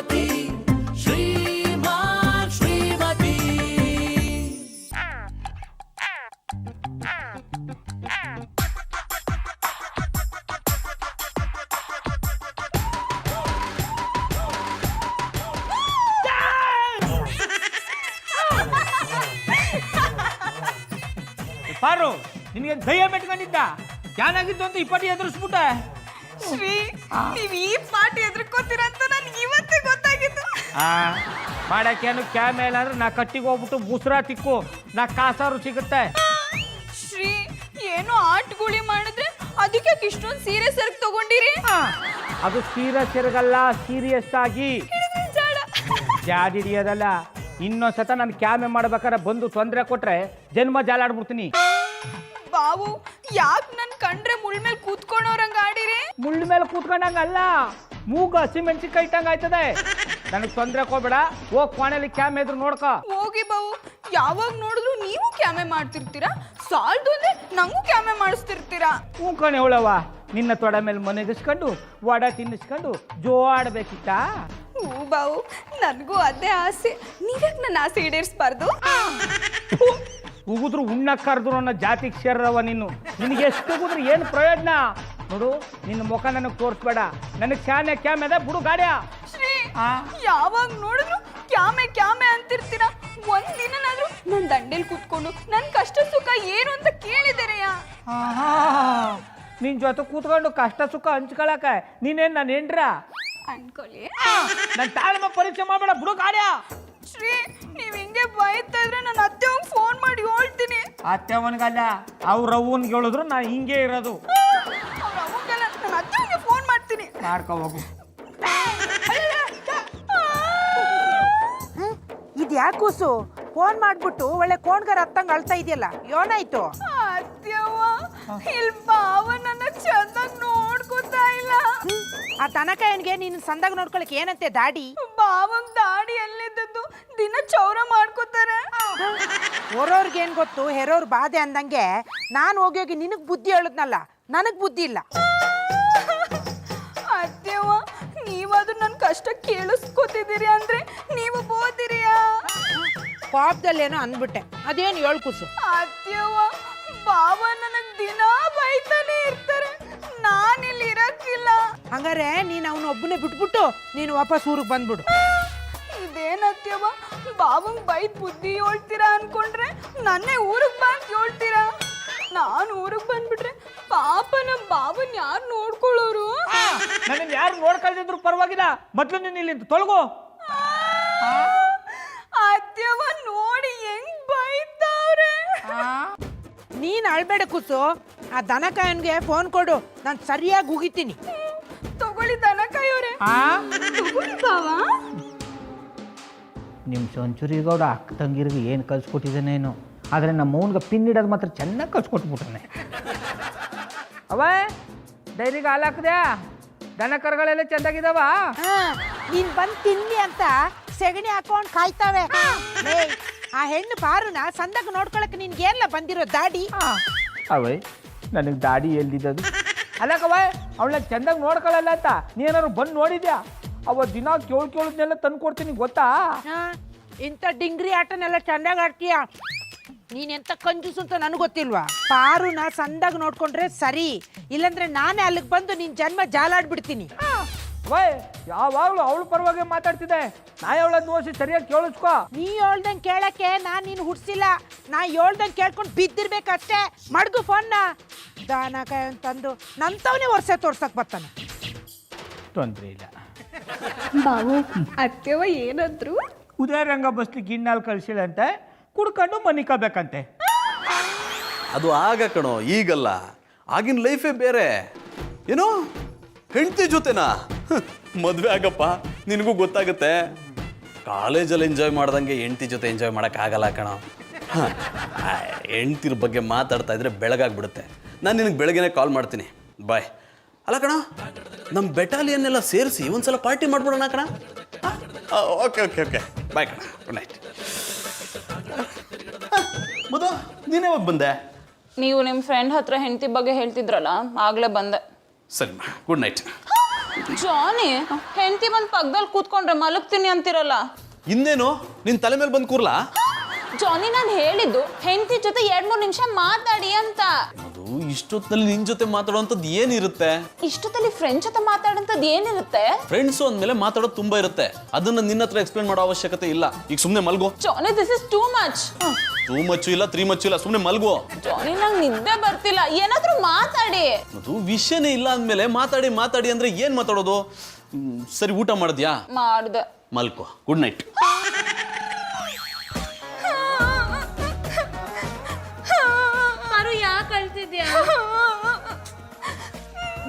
ಶ್ರೀಮತಿ ಶ್ರೀಮಾನ್ ಶ್ರೀಮತಿ. ಪಾರು ನಿನಗೆ ದಯ್ಯ ಮೆಟ್ಕೊಂಡಿದ್ದ ಏನಾಗಿತ್ತು ಅಂತ ಇಪ್ಪಟ್ಟಿ ಎದುರಿಸ್ಬಿಟ್ಟೆ. ಶ್ರೀ ನೀವ್ ಈ ಪಾರ್ಟಿ ಎದ್ರಕೋತೀರ ಅಂತ ನನ್ಗೆ ಇವತ್ತೇ ಗೊತ್ತಾಗಿತ್ತು. ಮಾಡಕ್ಕೇನು ಕ್ಯಾಮೆ ಇಲ್ಲ ಅಂದ್ರೆ ನಾ ಕಟ್ಟಿಗೆ ಹೋಗ್ಬಿಟ್ಟು ಮುಸ್ರಾ ತಿಕ್ಕು ನಾ ಕಾಸಾರು ಸಿಗುತ್ತೆ. ಶ್ರೀ ಏನೋ ಆಟಗುಳಿ ಮಾಡಿದ್ರೆ ಅದಕ್ಕೆ ಇಷ್ಟೊಂದು ಸೀರಿಯಸ್ ಆಗಿ ತಗೊಂಡಿರಿ. ಅದು ಸೀರಿಯಸ್ ಇರಗಲ್ಲ, ಸೀರಿಯಸ್ ಆಗಿ ಜಾಡಿ ಹಿಡಿಯೋದಲ್ಲ. ಇನ್ನೊಂದ್ಸತ ನಾನು ಕ್ಯಾಮೆ ಮಾಡ್ಬೇಕಾದ್ರೆ ಬಂದು ತೊಂದರೆ ಕೊಟ್ರೆ ಜನ್ಮ ಜಾಲಾಡ್ಬಿಡ್ತೀನಿ. ಬಾವು ಯಾಕೆ ನನ್ ಕಂಡ್ರೆ ಮುಳ್ ಮೇಲೆ ಕೂತ್ಕೊಂಡವ್ರಂಗ ಆಡಿರಿ? ಮುಳ್ಳ ಮೇಲೆ ಕೂತ್ಕೊಂಡಂಗಲ್ಲ, ಮೂಗ ಹಸಿಮೆಣಸಿನ್ಕಾಯಿ ಇಟ್ಟಂಗ ಆಯ್ತದೆ. ನನಗೆ ತೊಂದರೆ ಕೊಬೇಡ, ಹೋಗ್ ಕೋಣೆಲಿ ಕ್ಯಾಮೆ ಇದ್ರು ನೋಡ್ಕೊ. ಹೋಗಿ ಬಾವು, ಯಾವಾಗ ನೋಡಿದ್ರು ನೀವು ಕ್ಯಾಮೆ ಮಾಡ್ತಿರ್ತೀರಾ, ಸಾಲ್ದು ಅಂದ್ರೆ ನಂಗೂ ಕ್ಯಾಮೆ ಮಾಡಿಸ್ತಿರ್ತೀರಾ. ಹ್ಞೂ ಕಣೆ ಉಳವ, ನಿನ್ನ ತೊಡ ಮೇಲೆ ಮನೆಗಿಸ್ಕೊಂಡು ವಡ ತಿನ್ನಿಸ್ಕೊಂಡು ಜೋಡಬೇಕಿತ್ತಾ? ಹೂ ಬಾವು, ನನಗೂ ಅದೇ ಆಸೆ. ನೀವ್ಯಾಕೆ ನನ್ನ ಆಸೆ ಈಡೇರಿಸ್ಬಾರ್ದು? ಉಗಿದ್ರು ಉಣ್ಣಕ್ಕೆ ಕರೆದ್ರು ಅನ್ನೋ ಜಾತಿಗೆ ಸೇರವ ನೀನು. ನಿನಗೆ ಎಷ್ಟು ಉಗಿದ್ರು ಏನು ಪ್ರಯೋಜನ? ನೋಡು, ನಿನ್ನ ಮುಖ ನನಗೆ ತೋರಿಸ್ಬೇಡ. ನನಗೆ ಶಾನೆ ಕ್ಯಾಮೆ ಅದ ಬಿಡು ಗಾಡ್ಯಾ. ಶ್ರೀ ಯಾವಾಗ ನೋಡಿದ್ರು ಕ್ಯಾಮೆ ಕ್ಯಾಮೆ ಅಂತಿರ್ತೀರಾ. ಒಂದಿನಾದ್ರೂ ನನ್ನ ದಂಡೆಲ್ ಕೂತ್ಕೊಂಡು ನನ್ನ ಕಷ್ಟ ಸುಖ ಏನು ಅಂತ ಕೇಳಿದಿರೆಯ? ನಿನ್ ಜೊತೆ ಕೂತ್ಕೊಂಡು ಕಷ್ಟ ಸುಖ ಹಂಚ್ಕೊಳಕ ನೀನೇನ್ ನಾನು ಹೆಂಡ್ರ ಅನ್ಕೊಳ್ಳಿ. ನನ್ನ ತಾಳ್ಮೆ ಪರೀಕ್ಷೆ ಮಾಡಬೇಡ ಬಿಡು ಗಾಡ್ಯಾ. ಶ್ರೀ ನೀವ್ ಹಿಂಗೆ ಬೈತಾ ಇದ್ರೆ ನನ್ನ ಅತ್ತೆ ಫೋನ್ ಮಾಡಿ ಹೇಳ್ತೀನಿ. ಅತ್ತೆವನ್ಗಲ್ಲ, ಅವ್ರ ಅವ್ವನ್ಗೆ ಹೇಳಿದ್ರು ನಾ ಹಿಂಗೆ ಇರೋದು. ನನ್ನ ಅತ್ತೆ ಫೋನ್ ಮಾಡ್ತೀನಿ. ಮಾಡ್ಕೊ ಹೋಗು. ಇದು ಯಾಕೂಸು ಫೋನ್ ಮಾಡ್ಬಿಟ್ಟು ಒಳ್ಳೆ ಕೋಣ್ಗಾರ ಹತ್ತಂಗ ಅಳ್ತಾ ಇದೆಯಲ್ಲ, ಏನಾಯ್ತು? ಅತ್ತೆವ್ವ, ಇಲ್ಲಿ ಬಾವ ನನ್ನ ಚಂದಾಗ್ ನೋಡ್ಕೊತಾ ಇಲ್ಲ. ಆ ತನಕಾಯನ್ಗೆ ನೀನು ಸಂದಾಗ ನೋಡ್ಕೊಳಕ್ ಏನಂತೆ ದಾಡಿ? ಬಾವಂಗ್ ದಾಡಿ ಎಲ್ಲಿದ್ದದ್ದು ದಿನ ಚೌರ ಮಾಡ್ಕೋತಾರೆ. ಹೊರೋರ್ಗೇನ್ ಗೊತ್ತು, ಹೆರೋರ್ ಬಾಧೆ ಅಂದಂಗೆ ನಾನು ಹೋಗಿ ಹೋಗಿ ನಿನಗ್ ಬುದ್ಧಿ ಹೇಳದ್ನಲ್ಲ, ನನಗ್ ಬುದ್ಧಿ ಇಲ್ಲ. ಅತ್ತೆವ್ವ, ನೀವಾದ್ರೂ ನನ್ನ ಕಷ್ಟ ಕೇಳಿಸ್ಕೊತಿದ್ದೀರಿ ಅಂದ್ರೆ ನೀವು ಬೋದಿರಿಯಾ? ಪಾಪದಲ್ಲೇನೋ ಅಂದ್ಬಿಟ್ಟೆ, ಅದೇನು ಹೇಳ್ಕುಸು. ಅತ್ತೆವ್ವ, ಬಾವ ನನಗ್ ದಿನ ಬೈತಾನೆ ಇರ್ತಾರೆ, ನಾನಿಲ್ಲಿ ಇರಕ್ಕಿಲ್ಲ. ಹಂಗಾರೆ ನೀನು ಅವನ ಒಬ್ಬನೇ ಬಿಟ್ಬಿಟ್ಟು ನೀನು ವಾಪಸ್ ಊರಿಗೆ ಬಂದ್ಬಿಡು. ಇದೇನತ್ತೆವ್ವ, ಬಾವಂಗ್ ಬೈದ್ ಬುದ್ಧಿ ಹೇಳ್ತೀರಾ ಅನ್ಕೊಂಡ್ರೆ ನನ್ನೇ ಊರಿಗೆ ಬಂದ್ ಹೇಳ್ತೀರಾ? ನಾನು ಊರಿಗೆ ಬಂದ್ಬಿಟ್ರೆ ಪಾಪ ನಮ್ಮ ಬಾವನ್ ಯಾರು ನೋಡ್ಕೊಳ್ಳೋರು? ನನ್ನ ಯಾರು ನೋಡ್ಕೊಳ್ದಿದ್ರು ಪರವಾಗಿಲ್ಲ, ಮೊದ್ಲು ನೀನು ಇಲ್ಲಿಂದ ತೊಳಗು. ಅತ್ತೆವ್ವ ನೋಡಿ ಹೆಂಗ್ ಬೈತಾವ್ರೆ. ನೀನು ಅಳ್ಬೇಡ ಕೂಸು, ಆ ದನಕಾಯನ್ಗೆ ಫೋನ್ ಕೊಡು, ನಾನು ಸರಿಯಾಗಿ ಉಗಿತೀನಿ. ತಗೊಳ್ಳಿ ದನಕಾಯೋರೆ, ತಗೊಳ್ಳಿ ಬಾವ. ನಿಮ್ಮ ಸೆಂಚುರಿಗೌಡ ಅಕ್ಕ ತಂಗಿರಿಗೆ ಏನು ಕಲ್ಸ್ಕೊಟ್ಟಿದ್ದಾನೇನು, ಆದರೆ ನಮ್ಮ ಮೌನ್ಗೆ ಪಿನ್ ಇಡೋದು ಮಾತ್ರ ಚೆನ್ನಾಗಿ ಕಲ್ಸ್ಕೊಟ್ಬಿಟ್ಟಾನೆ. ಅವ ಡೈರಿಗೆ ಹಾಲು ಹಾಕಿದ್ಯಾ? ದನ ಕರುಗಳೆಲ್ಲ ಚೆಂದಾಗಿದ್ದಾವ? ನೀನ್ ಬಂದು ತಿನ್ನಿ ಅಂತ ಸೆಗಣಿ ಹಾಕೊಂಡು ಕಾಯ್ತಾವೆ. ಆ ಹೆಣ್ಣು ಪಾರುನ ಸಂದಾಗ ನೋಡ್ಕೊಳಕ್ಕೆ ನಿನ್ಗೇನಲ್ಲ ಬಂದಿರೋ ದಾಡಿ? ಅವೇ ನನಗೆ ದಾಡಿ ಎಲ್ಲಿದ್ದದು? ಅಲ್ಲಕ್ಕವ ಅವಳನ್ನ ಚೆಂದಾಗಿ ನೋಡ್ಕೊಳ್ಳಲ್ಲ ಅಂತ ನೀನಾದ್ರು ಬಂದು ನೋಡಿದ್ಯಾ? ಅವ ದಿನ ಕೇಳಿದ್ನೆಲ್ಲ ತಂದು ಕೊಡ್ತೀನಿ ಗೊತ್ತಾ? ಇಂಥ ಡಿಂಗ್ರಿ ಆಟನೆಲ್ಲ ಚೆಂದಾಗಿ ಆಡ್ತೀಯ. ನೀನೆಂತ ಕಂಜೂಸು ಅಂತ ನನಗೆ ಗೊತ್ತಿಲ್ವಾ? ಪಾರುನ ಸಂದಾಗ ನೋಡ್ಕೊಂಡ್ರೆ ಸರಿ, ಇಲ್ಲಾಂದ್ರೆ ನಾನೇ ಅಲ್ಲಿಗೆ ಬಂದು ನಿನ್ ಜನ್ಮ ಜಾಲಾಡ್ಬಿಡ್ತೀನಿ. ವೈ ಯಾವಾಗಲೂ ಅವಳು ಪರವಾಗಿ ಮಾತಾಡ್ತಿದ್ದೆ, ನಾ ಅವಳ ನೋಸಿ ಸರಿಯಾಗಿ ಕೇಳಿಸ್ಕೊ. ನೀ ಹೇಳ್ದಂಗೆ ಕೇಳಕ್ಕೆ ನಾನು ನೀನು ಹುಡ್ಸಿಲ್ಲ, ನಾ ಹೇಳ್ದಂಗೆ ಕೇಳ್ಕೊಂಡು ಬಿದ್ದಿರ್ಬೇಕಷ್ಟೇ. ಮಡ್ಗು ಫೋನ್ನ ದಾನಕಾಯ ಅಂತಂದು ನಂತವನೇ ವರ್ಷ ತೋರ್ಸಕ್ ಬರ್ತಾನೆ. ತೊಂದರೆ ಇಲ್ಲ ಬಾವು. ಅತ್ತೆವ ಏನಂದ್ರು? ಉದಯರಂಗ ಬಸ್ಲಿ ಗಿಣ್ಣಾಲ್ ಕಳ್ಸಿಲ್ಲ ಅಂತೆ, ಕುಡ್ಕೊಂಡು ಮನಿಕಬೇಕಂತೆ. ಅದು ಆಗ ಕಣೋ, ಈಗಲ್ಲ. ಆಗಿನ ಲೈಫೇ ಬೇರೆ. ಏನೋ ಹೆಂಡತಿ ಜೊತೆನಾ? ಮದುವೆ ಆಗಪ್ಪ, ನಿನಗೂ ಗೊತ್ತಾಗುತ್ತೆ. ಕಾಲೇಜಲ್ಲಿ ಎಂಜಾಯ್ ಮಾಡ್ದಂಗೆ ಹೆಂಡತಿ ಜೊತೆ ಎಂಜಾಯ್ ಮಾಡೋಕ್ಕಾಗಲ್ಲ ಕಣೋ. ಹೆಂಡ್ತಿರ ಬಗ್ಗೆ ಮಾತಾಡ್ತಾ ಇದ್ರೆ ಬೆಳಗಾಗ್ಬಿಡುತ್ತೆ. ನಾನು ನಿನಗೆ ಬೆಳಗ್ಗೆನೇ ಕಾಲ್ ಮಾಡ್ತೀನಿ. ಬಾಯ್. ಅಲ್ಲ ಕಣ, ನಮ್ಮ ಬೆಟಾಲಿಯನ್ನೆಲ್ಲ ಸೇರಿಸಿ ಒಂದ್ಸಲ ಪಾರ್ಟಿ ಮಾಡ್ಬಿಡೋಣ ಕಣ. ಓಕೆ ಓಕೆ ಓಕೆ ಬಾಯ್ ಕಣ, ಗುಡ್ ನೈಟ್. ಮದು, ನೀನೇ ಯಾವಾಗ ಬಂದೆ? ನೀವು ನಿಮ್ಮ ಫ್ರೆಂಡ್ ಹತ್ರ ಹೆಂಡತಿ ಬಗ್ಗೆ ಹೇಳ್ತಿದ್ರಲ್ಲ, ಆಗಲೇ ಬಂದೆ. ಸರಿ ಗುಡ್ ನೈಟ್. ಜಾನಿ ಹೆಂಡತಿ ಬಂದ್ ಪಕ್ಕದಲ್ಲಿ ಕೂತ್ಕೊಂಡ್ರೆ ಮಲಗ್ತೀನಿ ಅಂತಿರಲ್ಲ. ಇನ್ನೇನು ನಿನ್ ತಲೆ ಮೇಲೆ ಬಂದು ಕೂರ್ಲಾ? ಜಾನಿ ನಾನು ಹೇಳಿದ್ದು ಹೆಂಡತಿ ಜೊತೆ 2-3 ನಿಮಿಷ ಮಾತಾಡಿ ಅಂತ. ಅದು ಇಷ್ಟೊತ್ತಲ್ಲಿ ನಿನ್ ಜೊತೆ ಮಾತಾಡುವಂಥದ್ದು ಏನಿರುತ್ತೆ? ಇಷ್ಟೊತ್ತಲ್ಲಿ ಫ್ರೆಂಡ್ ಜೊತೆ ಮಾತಾಡೋಂಥದ್ದು ಏನಿರುತ್ತೆ? ಫ್ರೆಂಡ್ಸು ಅಂದ್ಮೇಲೆ ಮಾತಾಡೋದು ತುಂಬಾ ಇರುತ್ತೆ. ಅದನ್ನ ನಿನ್ನ ಹತ್ರ ಎಕ್ಸ್ಪ್ಲೇನ್ ಮಾಡೋ ಅವಶ್ಯಕತೆ ಇಲ್ಲ. ಈಗ ಸುಮ್ಮನೆ ಮಲ್ಗೋ. Johnny this is too much. Too much ಇಲ್ಲ 3 ಮಚ್ ಇಲ್ಲ, ಸುಮ್ಮನೆ ಮಲ್ಗೋ. ಜಾನಿ ನಂಗೆ ನಿದ್ದೆ ಬರ್ತಿಲ್ಲ, ಏನಾದ್ರೂ ಮಾತಾಡಿ. ಅದು ವಿಷಯನೇ ಇಲ್ಲ ಅಂದ್ಮೇಲೆ ಮಾತಾಡಿ ಅಂದ್ರೆ ಏನ್ ಮಾತಾಡೋದು? ಸರಿ, ಊಟ ಮಾಡಿದ್ಯಾ? ಮಾಡ್ದೆ. ಮಲ್ಕೋ. Good night. ಯಾಕೆ ಅಳ್ತಿದ್ಯಾ?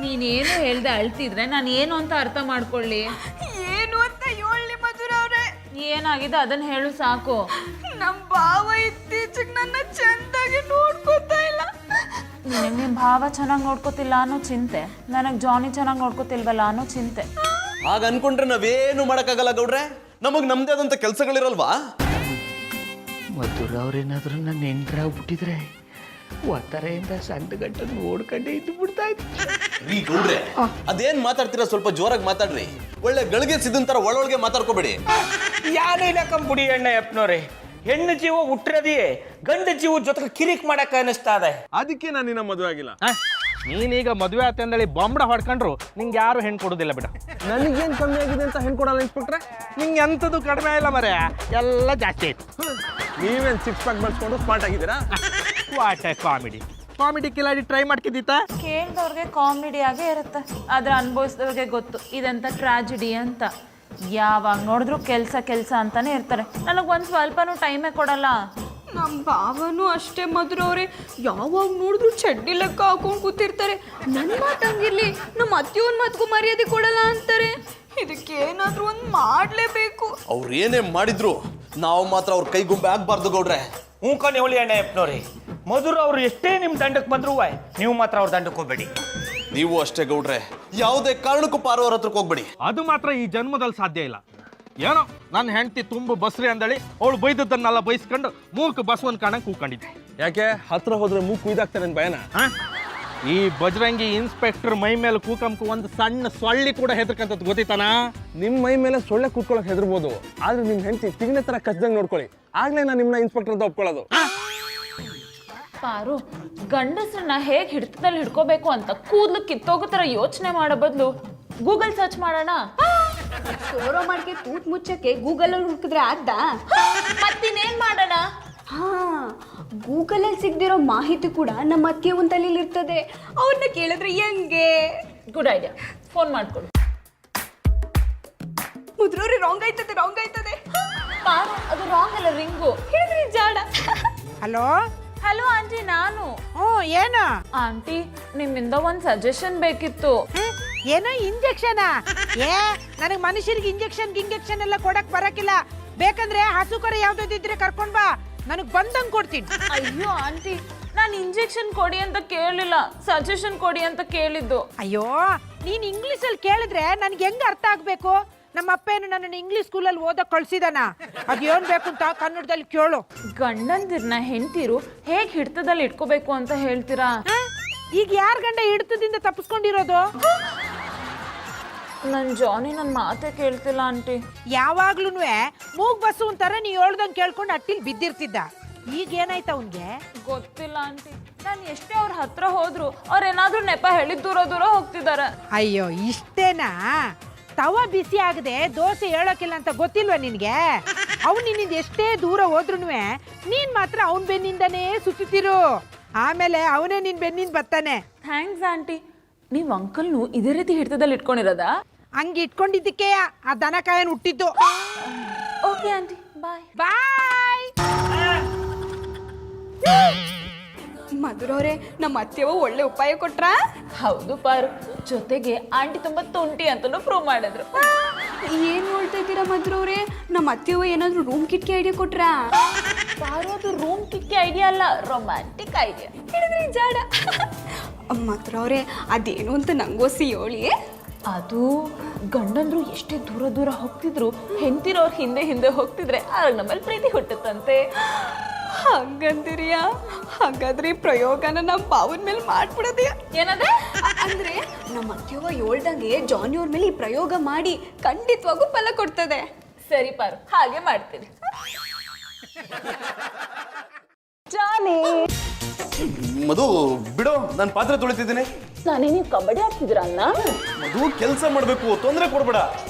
ನೀನೇನು ಹೇಳ್ದೆ ಅಳ್ತಿದ್ರೆ ನಾನು ಏನು ಅಂತ ಅರ್ಥ ಮಾಡ್ಕೊಳ್ಳಿ. ಏನು ಅಂತ ಹೇಳಿ ಮಧುರ ಅವ್ರೆ. ಏನಾಗಿದೆ ಅದನ್ನ ಹೇಳು ಸಾಕು. ನಮ್ಮ ಭಾವ ಇತ್ತೀಚೆಗೆ ನನ್ನ ಚಂದಾಗಿ ನೋಡ್ಕೋತಾ ಇಲ್ಲ. ನಿನಗೆ ನಿಮ್ಮ ಭಾವ ಚೆನ್ನಾಗಿ ನೋಡ್ಕೋತಿಲ್ಲ ಅನ್ನೋ ಚಿಂತೆ, ನನಗೆ ಜಾನಿ ಚೆನ್ನಾಗಿ ನೋಡ್ಕೋತಿಲ್ವಲ್ಲ ಅನ್ನೋ ಚಿಂತೆ. ಹಾಗ ಅನ್ಕೊಂಡ್ರೆ ನಾವೇನು ಮಾಡಕ್ಕಾಗಲ್ಲ ಗೌಡ್ರೆ. ನಮಗ್ ನಮ್ದೇ ಆದಂತ ಕೆಲ್ಸಗಳಿರಲ್ವಾ? ಮಧುರ ಅವ್ರೇನಾದ್ರೂ ನನ್ನ ಎಂಟ್ರಾಗ್ಬಿಟ್ಟಿದ್ರೆ ಒತ್ತರೆಯಿಂದ ಸಣ್ಣ ಗಂಟ ನೋಡ್ಕೊಂಡೆ ಇದ್ದು ಬಿಡ್ತಾ ಇದ್ದೆ. ಗೌಡ್ರೆ ಅದೇನ್ ಮಾತಾಡ್ತೀರಾ ಸ್ವಲ್ಪ ಜೋರಾಗಿ ಮಾತಾಡ್ರಿ. ಒಳ್ಳೆ ಗಳಿಗೆ ಸಿದ್ದಂತರ ತರ ಒಳೊಳಗೆ ಮಾತಾಡ್ಕೋಬೇಡಿ. ಯಾನಿಲ್ಲ ಕಂಪುಡಿ ಎಣ್ಣ ಯಪ್ನೋರೆ. ಹೆಣ್ಣು ಜೀವ ಹುಟ್ಟಿರದಿ ಗಂಡು ಜೀವ ಜೊತೆಗೆ ಕಿರಿಕ್ ಮಾಡಕ್ಕೆ ಅನಿಸ್ತಾ ಇದೆ. ಅದಕ್ಕೆ ನಾನು ನಿನ್ನ ಮದುವೆ ಆಗಿಲ್ಲ. ನೀನೀಗ ಮದುವೆ ಆತಂದೇಳಿ ಬಾಂಬಡ ಹೊಡ್ಕೊಂಡ್ರು ನಿಂಗೆ ಯಾರು ಹೆಣ್ಣು ಕೊಡೋದಿಲ್ಲ ಬಿಡ. ನನಗೇನು ಕಮ್ಮಿ ಆಗಿದೆ ಅಂತ ಹೆಣ್ಣು ಕೊಡಲ್ಲ ಇನ್ಸ್ಪೆಕ್ಟ್ರೆ? ನಿಂಗೆ ಎಂಥದ್ದು ಕಡಿಮೆ ಇಲ್ಲ ಮರೆ, ಎಲ್ಲ ಜಾಸ್ತಿ ಆಯ್ತು. ನೀವೇನು 6 ಪ್ಯಾಕ್ ಬಳಸ್ಕೊಂಡು ಸ್ಮಾರ್ಟ್ ಆಗಿದ್ದೀರಾ? What A comedy Kiladi try ಮಾಡ್ತಿದ್ದಿತ್ತಾ? ಕೇಳಿದವ್ರಿಗೆ comedy ಆಗೇ ಇರುತ್ತೆ, ಆದ್ರೆ ಅನುಭವಿಸಿದವ್ರಿಗೆ ಗೊತ್ತು ಇದೆಂತ ಟ್ರಾಜಿಡಿ ಅಂತ. ಯಾವಾಗ ನೋಡಿದ್ರು ಕೆಲಸ ಅಂತಾನೆ ಇರ್ತಾರೆ. ನನಗೆ ಸ್ವಲ್ಪನೂ ಟೈಮೇ ಕೊಡಲ್ಲ. ನಮ್ಮ ಭಾವನೂ ಅಷ್ಟೇ ಮಧುರ ಅವ್ರೆ, ಯಾವಾಗ ನೋಡಿದ್ರು ಚಡ್ಡಿ ಲೆಕ್ಕ ಹಾಕೊಂಡು ಕೂತಿರ್ತಾರೆ. ನನ್ನ ಮಾತಂಗಿರ್ಲಿ, ನಮ್ಮ ಅತ್ತೆಯವ್ನ ಮಾತ್ಗೂ ಮರ್ಯಾದೆ ಕೊಡಲ್ಲ ಅಂತಾರೆ. ಇದಕ್ಕೇನಾದ್ರೂ ಒಂದು ಮಾಡಲೇಬೇಕು. ಅವ್ರು ಏನೇ ಮಾಡಿದ್ರು ನಾವು ಮಾತ್ರ ಅವ್ರ ಕೈಗುಂಬೆ ಆಗ್ಬಾರ್ದು ಗೌಡ್ರೆ. ಹೂಕನ್ ಹೇಳಿ ಅಣ್ಣ ಯಪ್ನೋರಿ. ಮಧುರ ಅವ್ರು ಎಷ್ಟೇ ನಿಮ್ಮ ದಂಡಕ್ಕೆ ಬಂದ್ರು ನೀವು ಮಾತ್ರ ಅವ್ರ ದಂಡಕ್ಕೆ ಹೋಗ್ಬೇಡಿ. ನೀವು ಅಷ್ಟೇ ಗೌಡ್ರೆ, ಯಾವುದೇ ಕಾರಣಕ್ಕೂ ಪಾರವ್ರ ಹತ್ರಕ್ಕೆ ಹೋಗ್ಬೇಡಿ. ಅದು ಮಾತ್ರ ಈ ಜನ್ಮದಲ್ಲಿ ಸಾಧ್ಯ ಇಲ್ಲ. ಏನೋ ನನ್ನ ಹೆಂಡತಿ ತುಂಬ ಬಸ್ರಿ ಅಂದಳಿ ಅವಳು ಬೈದದ್ದನ್ನೆಲ್ಲ ಬೈಸ್ಕೊಂಡು ಮೂಕ ಬಸವನ್ ಕಾಣಂಗೆ ಕೂಕೊಂಡಿದ್ದೆ. ಯಾಕೆ ಹತ್ರ ಹೋದ್ರೆ ಮೂಕು ಕುಯ್ದಾಗ್ತಾರೆ ಭಯನ? ಈ ಬಜರಂಗಿ ಇನ್ಸ್ಪೆಕ್ಟರ್ ಮೈ ಮೇಲೆ ಕೂಕಂಕು ಒಂದು ಸಣ್ಣ ಸೊಳ್ಳಿ ಕೂಡ ಹೆದರ್ಕಂತದ್ದು ಗೊತ್ತಿತ್ತಾನ? ನಿಮ್ಮ ಮೈ ಮೇಲೆ ಸೊಳ್ಳೆ ಕೂತ್ಕೊಳಕ್ ಹೆದರ್ಬೋದು, ಆದ್ರೆ ನಿಮ್ಮ ಹೆಂಡತಿ ತಿಗಣೆ ತರ ಕಚ್ದಂಗೆ ನೋಡ್ಕೊಳ್ಳಿ, ಆಗ್ಲೇ ನಾನು ನಿಮ್ಮನ್ನ ಇನ್ಸ್ಪೆಕ್ಟರ್ ಅಂತ ಒಪ್ಕೊಳ್ಳೋದು. ಪಾರು, ಗಂಡಸ್ರನ್ನ ಹೇಗೆ ಹಿಡಿತದಲ್ಲಿ ಹಿಡ್ಕೋಬೇಕು ಅಂತ ಕೂದಲು ಕಿತ್ತೋಗೋ ಥರ ಯೋಚನೆ ಮಾಡೋ ಬದಲು ಗೂಗಲ್ ಸರ್ಚ್ ಮಾಡೋಣ. ಸೋರೋ ಮಾಡ್ಕೆ ತೂತ್ ಮುಚ್ಚಕ್ಕೆ ಗೂಗಲ್ ಅಲ್ಲಿ ಹುಡುಕಿದ್ರೆ ಆಗ್ದಾ? ಮತ್ತಿನ್ನೇನ್ ಮಾಡೋಣ? ಹಾ, ಗೂಗಲ್ ಅಲ್ಲಿ ಸಿಗದಿರೋ ಮಾಹಿತಿ ಕೂಡ ನಮ್ಮ ಅತ್ತೆ ಒಂದು ತಲೆಯಲ್ಲಿ ಇರ್ತದೆ. ಅವ್ರನ್ನ ಕೇಳಿದ್ರೆ ಹೆಂಗೆ? ಗುಡ್ ಐಡಿಯಾ, ಫೋನ್ ಮಾಡ್ಕೊಡು. ಮುದ್ರೋರಿ ರಾಂಗ್ ಆಯ್ತದೆ. ಪಾರು, ಅದು ರಾಂಗ್ ಅಲ್ಲ, ರಿಂಗು. ಹೇಳಿದ್ರಿ ಜಾಡ. ಹಲೋ ಹಲೋ ಆಂಟಿ, ನಾನು. ಏನು ಆಂಟಿ, ನಿಮ್ಮಿಂದ ಒಂದು ಸಜೆಷನ್ ಬೇಕಿತ್ತು. ಏನೋ ಇಂಜೆಕ್ಷನಾ? ನನಗೆ ಮನುಷ್ಯರಿಗೆ ಇಂಜೆಕ್ಷನ್ ಎಲ್ಲ ಕೊಡಕ್ ಬರಕಿಲ್ಲ. ಬೇಕಂದ್ರೆ ಹಸು ಕರ ಯಾವ್ದಿದ್ರೆ ಕರ್ಕೊಂಡ್ ಬಾ, ನನಗ್ ಬಂದಂಗ್ ಕೊಡ್ತೀನಿ. ಅಯ್ಯೋ ಆಂಟಿ, ನಾನು ಇಂಜೆಕ್ಷನ್ ಕೊಡಿ ಅಂತ ಕೇಳಿಲ್ಲ, ಸಜೆಷನ್ ಕೊಡಿ ಅಂತ ಕೇಳಿದ್ದು. ಅಯ್ಯೋ, ನೀನ್ ಇಂಗ್ಲಿಷ್ ಅಲ್ಲಿ ಕೇಳಿದ್ರೆ ನನ್ಗೆ ಹೆಂಗ್ ಅರ್ಥ ಆಗ್ಬೇಕು? ನಮ್ಮ ಅಪ್ಪ ಏನು ನನ್ನ ಇಂಗ್ಲಿಷ್ ಸ್ಕೂಲಲ್ಲಿ ಓದಕ್ ಕಳ್ಸಿದಾನ? ಅದ್ ಏನ್ ಬೇಕು ಅಂತ ಕನ್ನಡದಲ್ಲಿ ಕೇಳು. ಗಂಡಂದಿರ್ನ ಹೆಂಡತಿರು ಹೇಗ್ ಹಿಡ್ತದಲ್ಲಿ ಇಟ್ಕೋಬೇಕು ಅಂತ ಹೇಳ್ತೀರಾ? ಈಗ ಯಾರ ಗಂಡ ಹಿಡ್ತದಿಂದ ತಪ್ಪಿಸ್ಕೊಂಡಿರೋದು? ನನ್ ಜಾನಿ ನನ್ ಮಾತೇ ಕೇಳ್ತಿಲ್ಲ ಆಂಟಿ. ಯಾವಾಗ್ಲೂ ಮೂಗ್ ಬಸ್ಸು ಅಂತಾರ ನೀ ಹೇಳ್ದಂಗ್ ಕೇಳ್ಕೊಂಡು ಅಟ್ಟಿಲ್ ಬಿದ್ದಿರ್ತಿದ್ದ. ಈಗ ಏನಾಯ್ತ ಅವನ್ಗೆ? ಗೊತ್ತಿಲ್ಲ ಆಂಟಿ, ನಾನು ಎಷ್ಟೇ ಅವ್ರ ಹತ್ರ ಹೋದ್ರು ಅವ್ರೇನಾದ್ರೂ ನೆಪ ಹೇಳಿದ್ ದೂರ ಹೋಗ್ತಿದಾರೆ. ಅಯ್ಯೋ, ಇಷ್ಟೇನಾ? ತವ ಬಿಸಿ ಆಗದೆ ದೋಸೆ ಹೇಳೋಕಿಲ್ಲ ಅಂತ ಗೊತ್ತಿಲ್ವಾ ನಿನ್ಗೆ? ಅವ್ನು ನಿನ್ನಿಂದ ಎಷ್ಟೇ ದೂರ ಹೋದ್ರು ನೀನ್ ಮಾತ್ರ ಅವನ್ ಬೆನ್ನಿಂದನೇ ಸುತ್ತಿರು. ಆಮೇಲೆ ಅವನೇ ನಿನ್ ಬೆನ್ನಿಂದ ಬರ್ತಾನೆ. Thanks aunty. ನೀವ್ ಅಂಕಲ್ನು ಇದೇ ರೀತಿ ಹಿಡ್ತದಲ್ಲಿ ಇಟ್ಕೊಂಡಿರೋದಾ? ಹಂಗೆ ಇಟ್ಕೊಂಡಿದ್ದಕ್ಕೆ ಆ ದನ ಕಾಯನ್ ಹುಟ್ಟಿದ್ದು. ಓಕೆ ಆಂಟಿ, ಬಾಯ್. ಬಾಯ್. ಮಧುರವ್ರೆ, ನಮ್ಮ ಅತ್ತೆಯವ ಒಳ್ಳೆ ಉಪಾಯ ಕೊಟ್ರ? ಹೌದು ಪಾರು, ಜೊತೆಗೆ ಆಂಟಿ ತುಂಬಾ ತುಂಟಿ ಅಂತಾನು ಪ್ರೂವ್ ಮಾಡಿದ್ರು. ಏನ್ ನೋಡ್ತಾ ಇದ್ದೀರಾ ಮಧುರವ್ರೆ? ನಮ್ಮ ಅತ್ತೆಯವ ಏನಾದ್ರು ರೂಮ್ ಕಿಟ್ಕಿ ಐಡಿಯಾ ಕೊಟ್ರ? ಪಾರು, ಅದು ರೂಮ್ ಕಿಕ್ಕಿ ಐಡಿಯಾ ಅಲ್ಲ, ರೊಮ್ಯಾಂಟಿಕ್ ಐಡಿಯಾ. ಹೇಳಿದ್ರಿ ಜಾಡ. ಮಧುರವ್ರೆ, ಅದೇನು ಅಂತ ನಂಗೋಸಿ ಹೇಳಿ. ಅದು ಗಂಡಂದ್ರು ಎಷ್ಟೇ ದೂರ ಹೋಗ್ತಿದ್ರು ಹೆಂಡತಿರೋರ್ ಹಿಂದೆ ಹೋಗ್ತಿದ್ರೆ ಆಗ ನಮ್ಮಲ್ಲಿ ಪ್ರೀತಿ ಹುಟ್ಟುತ್ತಂತೆ. ಹಂಗಂದಿರಿಯಾ? ಹಾಗಾದ್ರೆ ಈ ಪ್ರಯೋಗನ ನಮ್ಮ ಬಾವನ ಮೇಲೆ ಮಾಡ್ಬಿಡೋದಿಯಾ? ಏನದ ಅಂದ್ರೆ ನಮ್ಮ ಅತ್ತೆಯವ್ವ ಹೇಳ್ದಂಗೆ ಜಾನಿ ಅವ್ರ ಮೇಲೆ ಈ ಪ್ರಯೋಗ ಮಾಡಿ ಖಂಡಿತವಾಗೂ ಫಲ ಕೊಡ್ತದೆ. ಸರಿ ಪಾರು, ಹಾಗೆ ಮಾಡ್ತೀನಿ. ಜಾನಿ, ಮಧು ಬಿಡೋ, ನಾನು ಪಾತ್ರೆ ತೊಳಿತಿದ್ದೀನಿ. ನಾನೇ ನೀವು ಕಬಡ್ಡಿ ಆಡ್ತಿದ್ರ ಅನ್ನ? ಮಧು ಕೆಲಸ ಮಾಡಬೇಕು, ತೊಂದರೆ ಕೊಡ್ಬೇಡ.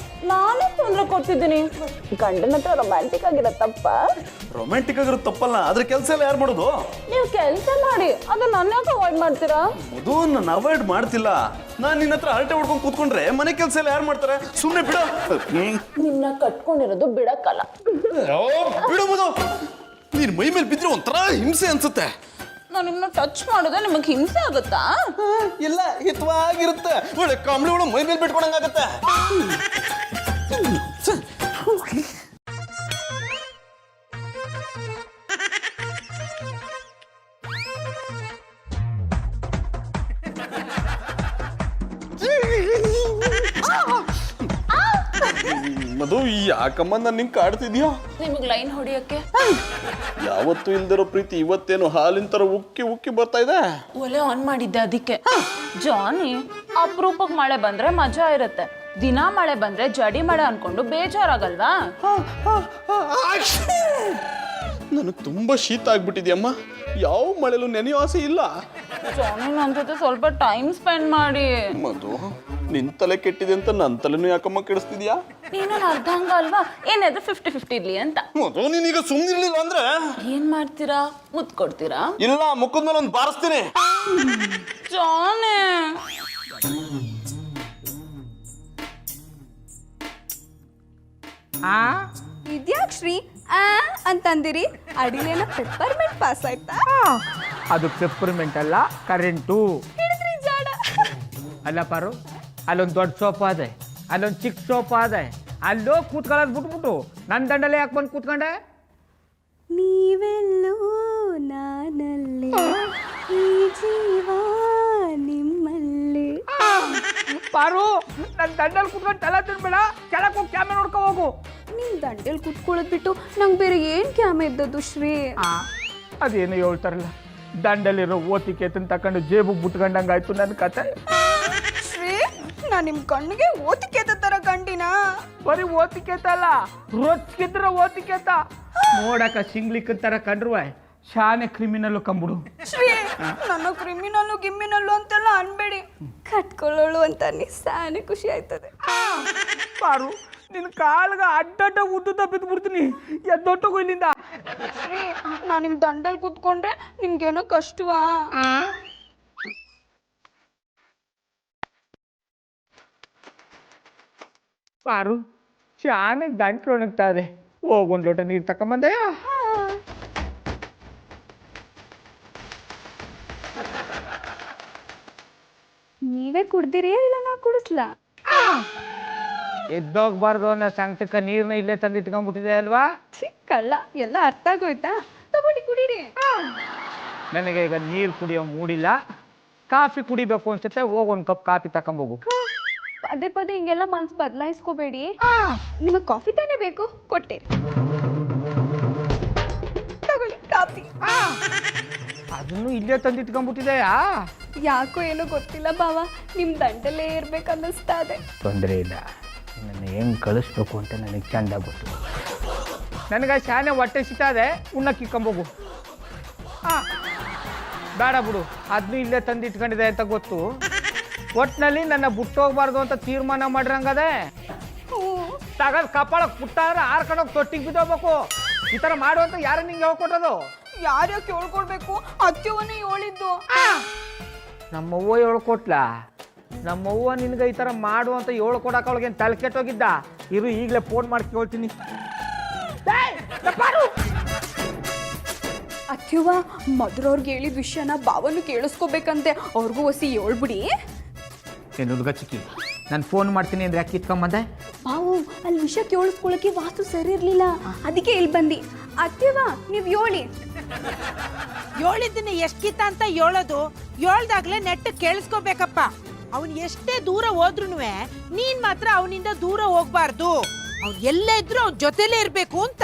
ನಾನೇ ತೊಂದರೆ ಕೊಡ್ತಿದ್ದೀನಿ. ಗಂಡನ ಹತ್ರ ರೊಮ್ಯಾಂಟಿಕ್ ಆಗಿರೋ ತಪ್ಪ? ರೊಮ್ಯಾಂಟಿಕ್ ಆಗಿರೋದು ತಪ್ಪಲ್ಲ, ಆದ್ರೆ ಕೆಲಸ ಎಲ್ಲ ಯಾರು ಮಾಡೋದು? ನೀವು ಕೆಲಸ ಮಾಡಿ, ಅದು ನನ್ನ ಯಾಕೆ ಅವಾಯ್ಡ್ ಮಾಡ್ತೀರಾ? ಮಧು, ನಾನು ಅವಾಯ್ಡ್ ಮಾಡ್ತಿಲ್ಲ. ನಾನು ನಿನ್ನ ಹತ್ರ ಹರಟೆ ಹೊಡ್ಕೊಂಡು ಕೂತ್ಕೊಂಡ್ರೆ ಮನೆ ಕೆಲಸ ಎಲ್ಲ ಯಾರು ಮಾಡ್ತಾರೆ? ಸುಮ್ಮನೆ ಬಿಡ. ನಿನ್ನ ಕಟ್ಕೊಂಡಿರೋದು ಬಿಡಕ್ಕಲ್ಲ. ಬಿಡು ಮಧು, ನೀನ್ ಮೈ ಮೇಲೆ ಬಿದ್ರೆ ಒಂಥರ ಹಿಂಸೆ ಅನ್ಸುತ್ತೆ. ನಾನು ನಿಮ್ಮನ್ನ ಟಚ್ ಮಾಡಿದ್ರೆ ನಿಮಗೆ ಹಿಂಸೆ ಆಗುತ್ತಾ? ಇಲ್ಲ, ಹಿತವಾಗಿರುತ್ತೆ. ಒಳ್ಳೆ ಕಾಂಬಳಿ ಒಳಗೆ ಮೈ ಮೇಲೆ ಬಿಟ್ಕೊಳಂಗಾಗತ್ತೆ. ಮಧು, ಯಾಕಮ್ಮ ನಾನು ನಿಂಗೆ ಕಾಡ್ತಿದ್ಯಾ? ನಿಮಗೆ ಲೈನ್ ಹೊಡಿಯಕ್ಕೆ ಯಾವತ್ತೂ ಇಲ್ದಿರೋ ಪ್ರೀತಿ ಇವತ್ತೇನು ಹಾಲಿನ ತರ ಉಕ್ಕಿ ಉಕ್ಕಿ ಬರ್ತಾ ಇದೆ. ಒಲೆ ಆನ್ ಮಾಡಿದ್ದೆ ಅದಕ್ಕೆ. ಜಾನಿ, ಅಪರೂಪಕ್ಕೆ ಮಳೆ ಬಂದ್ರೆ ಮಜಾ ಇರುತ್ತೆ. ದಿನ ಮಳೆ ಬಂದ್ರೆ ಜಡಿ ಮಳೆ ಅನ್ಕೊಂಡು ಬೇಜಾರಾಗಲ್ವಾ? ನನಗೆ ತುಂಬಾ ಶೀತ ಆಗ್ಬಿಟ್ಟಿದ್ಯಮ್ಮ. ಯಾವ ಮಳೆಲೂ ನೆನೆಯೋ ಆಸೆ ಇಲ್ಲ. ಜಾನಿ, ನನ್ನ ಜೊತೆ ಸ್ವಲ್ಪ ಟೈಮ್ ಸ್ಪೆಂಡ್ ಮಾಡಿ. ಮಧು, ನಿನ್ ತಲೆ ಕೆಟ್ಟಿದೆ ಅಂತ ನನ್ನ ತಲೆನೂ ಯಾಕಮ್ಮ ಕೆಡಿಸ್ತಿದ್ಯಾ? ನೀನು ಅರ್ಧ ಹಂಗ ಅಲ್ವಾ? ಏನಾದ್ರು 50-50 ಇರ್ಲಿ ಅಂತ. ಮಧು, ನೀನೀಗ ಸುಮ್ಮನಿರ್ಲಿಲ್ಲ ಅಂದ್ರೆ ಏನ್ ಮಾಡ್ತೀರಾ? ಮುತ್ ಕೊಡ್ತೀರಾ? ಇಲ್ಲ, ಮುಖದ ಮೇಲೆ ಒಂದು ಬಾರಿಸ್ತೀನಿ. ಜಾನಿ, ಇದ್ಯಾಕ್ ಶ್ರೀ ಅಂತಂದಿರಿ? ಅಡಿಲೇನ ಪೆಪ್ಪರ್ಮೆಂಟ್ ಪಾಸ್ ಆಯ್ತಾ? ಅದು ಪೆಪ್ಪರ್ಮೆಂಟ್ ಅಲ್ಲ, ಕರೆಂಟು. ಹಿಡಿದ್ರಿ ಜಾಡ. ಅಲ್ಲ ಪಾರು, ಅಲ್ಲೊಂದು ದೊಡ್ಡ ಸೋಫಾ ಅದೆ, ಅಲ್ಲೊಂದು ಚಿಕ್ಕ ಸೋಫಾ ಅದೆ. ಅಲ್ಲೋ ಕೂತ್ಕೊಳ್ಳೋದು ಬಿಟ್ಬಿಟ್ಟು ನನ್ನ ದಂಡಲ್ಲೇ ಯಾಕೆ ಬಂದು ಕೂತ್ಕೊಂಡೆ? ನೀವೆಲ್ಲೋ ನಾನಲ್ಲಿ, ಈ ಜೀವ ನಿಮ್ಮಲ್ಲಿ. ಪಾರು, ನನ್ನ ದಂಡಲ್ಲಿ ಕೂತ್ಕೊಂಡು ತಲೆ ತಿನ್ಬೇಡ, ಕೆಳಕ್ಕೆ ಹೋಗಿ ಕ್ಯಾಮೆ ನೋಡ್ಕೊ ಹೋಗು. ನಿಮ್ ದಂಡೆಲ್ ಕುತ್ಕೊಳ್ಳೋದ್ ಬಿಟ್ಟು ನಂಗೆ ಬೇರೆ ಏನ್ ಕ್ಯಾಮೆ ಇದ್ದದ್ದು ಶ್ರೀ? ಅದೇನು ಹೇಳ್ತಾರಲ್ಲ, ದಂಡಲ್ಲಿರೋ ಓತಿಕೆ ತಕೊಂಡು ಜೇಬು ಬಿಟ್ಕೊಂಡಂಗಾಯ್ತು ನನ್ನ ಕತೆ. ಶ್ರೀ, ನಾ ನಿಮ್ ಕಣ್ಣಿಗೆ ಓತಿಕೆತ ತರ ಕಂಡಿನ? ಬರೀ ಓತಿಕೆತ ಅಲ್ಲ, ರೊಚ್ಚಿದ್ರ ಓತಿಕೆತ. ನೋಡಕ ಸಿಂಗ್ಲಿಕ್ಕ ತರ ಕಂಡ್ರುವ ಶಾನೆ ಕ್ರಿಮಿನಲ್ಲು ಕಂಬಿಡು. ಶ್ರೀ, ನನ್ನ ಕ್ರಿಮಿನಲ್ಲು ಗಿಮ್ಮಿನಲ್ಲು ಅಂತೆಲ್ಲ ಅನ್ಬೇಡಿ. ಕಟ್ಕೊಳ್ಳೋಳು ಅಂತ ಸಾನೆ ಖುಷಿ ಆಯ್ತದೆ. ಪಾರು, ನಿನ್ನ ಕಾಲ್ಗ ಅಡ್ಡಡ್ಡ ಉದ್ದುತ್ತ ಬಿದ್ದುಬಿಡ್ತೀನಿ. ಎದ್ದೊಟ್ಟೋಗು ಇಲ್ಲಿಂದ. ನಾ ನಿಮ್ ದಂಡಲ್ ಕೂತ್ಕೊಂಡ್ರೆ ನಿಮ್ಗೇನೋ ಕಷ್ಟವಾ? ಪಾರು, ಶಾನೆ ಗಂಟ್ಲು ಒಣಗ್ತಾ ಇದೆ. ಹೋಗೊಂದು ಲೋಟ ನೀರು ತಕೊಂಬಂದೆಯ? ನೀವೇ ಕುಡ್ದಿರಿ ಇಲ್ಲ ನಾ ಕುಡಿಸ್ಲಾ? ಎದ್ದೋಗ್ಬಾರ್ದು ಅನ್ನೋ ಸಂಕಟಕ್ಕೆ ನೀರನ್ನ ಇಲ್ಲೇ ತಂದು ಇಟ್ಕೊಂಡ್ಬಿಟ್ಟಿದೆ ಅಲ್ವಾ? ಕಳ್ಳ, ಎಲ್ಲ ಅರ್ಥ ಆಗೋಯ್ತಾ? ತಗೊಳ್ಳಿ ಕುಡೀರಿ. ನನಗೆ ಈಗ ನೀರು ಕುಡಿಯೋ ಮೂಡಿಲ್ಲ, ಕಾಫಿ ಕುಡಿಬೇಕು ಅನ್ಸುತ್ತೆ. ಹೋಗೊಂದು ಕಪ್ ಕಾಫಿ ತಕೊಂಬೋಗು. ಪದೇ ಪದೇ ಹಿಂಗೆಲ್ಲ ಮನ್ಸು ಬದಲಾಯಿಸ್ಕೋಬೇಡಿ. ನಿಮಗೆ ಕಾಫಿ ತಾನೇ ಬೇಕು? ಕೊಟ್ಟೇರಿ, ತಗೊಳ್ಳಿ ಕಾಫಿ. ಅದನ್ನು ಇಲ್ಲೇ ತಂದು ಇಟ್ಕೊಂಡ್ಬಿಟ್ಟಿದೆಯಾ? ಯಾಕೋ ಏನೋ ಗೊತ್ತಿಲ್ಲ ಬಾವ, ನಿಮ್ ದಂಡಲ್ಲೇ ಇರ್ಬೇಕನ್ನಿಸ್ತಾ ಇದೆ. ತೊಂದರೆ ಇಲ್ಲ, ನನ್ನ ಹೆಂಗೆ ಕಳಿಸ್ಬೇಕು ಅಂತ ನನಗೆ ಚಂದ ಗೊತ್ತು. ನನಗೆ ಶಾನೆ ಹೊಟ್ಟೆ ಸಿಗ್ತಾದೆ, ಉಣ್ಣಕ್ಕೆ ಇಕ್ಕೊಂಬೋಗು. ಬೇಡ ಬಿಡು, ಅದನ್ನು ಇಲ್ಲೇ ತಂದು ಇಟ್ಕೊಂಡಿದೆ ಅಂತ ಗೊತ್ತು. ಒಟ್ಟಿನಲ್ಲಿ ನನ್ನ ಬಿಟ್ಟೋಗ್ಬಾರ್ದು ಅಂತ ತೀರ್ಮಾನ ಮಾಡಿರಂಗದೆ. ತಗದ್ ಕಪಾಳಕ್ಕೆ ಪುಟ್ಟ ಅಂದ್ರೆ ಆರ್ಕೊಂಡೋಗಿ ತೊಟ್ಟಿಗೆ ಬಿದ್ದೋಗ್ಬೇಕು. ಈ ಥರ ಮಾಡುವಂತ ಯಾರು ನಿಂಗೆ ಹೇಳ್ಕೊಟ್ಟದು? ಯಾರ್ಯಾಕೆ ಹೇಳ್ಕೊಡ್ಬೇಕು? ಅತ್ಯವನ್ನೇ ಹೇಳಿದ್ದು. ನಮ್ಮವ್ವ ಹೇಳ್ಕೊಟ್ಲ? ನಮ್ಮವ್ವ ನಿನ್ಗೆ ಈ ಥರ ಮಾಡು ಅಂತ ಹೇಳ್ಕೊಡಕ್ಕೆ ಅವಳಿಗೇನು ತಲೆ ಕೆಟ್ಟೋಗಿದ್ದ? ಇರು, ಈಗಲೇ ಫೋನ್ ಮಾಡಿ ಕೇಳ್ತೀನಿ. ಅತ್ಯವ, ಮದ್ರವ್ರಿಗೆ ಹೇಳಿದ ವಿಷಯನ ಬಾವನ್ನು ಕೇಳಿಸ್ಕೋಬೇಕಂತೆ. ಅವ್ರಿಗೂ ಹೊಸಿ ಹೇಳ್ಬಿಡಿ. ಏನು ಹುಡುಗ ಚಿಕ್ಕಿ, ನಾನು ಫೋನ್ ಮಾಡ್ತೀನಿ ಅಂದ್ರೆ ಯಾಕೆ ಕಿತ್ಕೊಂಬಂದೆ? ಬಾವು, ಅಲ್ಲಿ ವಿಷಯ ಕೇಳಿಸ್ಕೊಳಕ್ಕೆ ವಾಸ್ತು ಸರಿ ಇರ್ಲಿಲ್ಲ, ಅದಕ್ಕೆ ಇಲ್ಲಿ ಬಂದಿ. ಅತ್ಯವ, ನೀವ್ ಹೇಳಿ. ಹೇಳಿದ್ದನ್ನ ಎಷ್ಟಿತ್ತ ಅಂತ ಹೇಳೋದು, ಹೇಳ್ದಾಗ್ಲೇ ನೆಟ್ ಕೇಳಿಸ್ಕೋಬೇಕಪ್ಪ. ಅವನ್ ಎಷ್ಟೇ ದೂರ ಹೋದ್ರುನುವೆ ನೀನ್ ಮಾತ್ರ ಅವನಿಂದ ದೂರ ಹೋಗ್ಬಾರ್ದು. ಅವ್ನು ಎಲ್ಲೇ ಇದ್ರು ಅವ್ನ ಜೊತೆಲೇ ಇರ್ಬೇಕು ಅಂತ.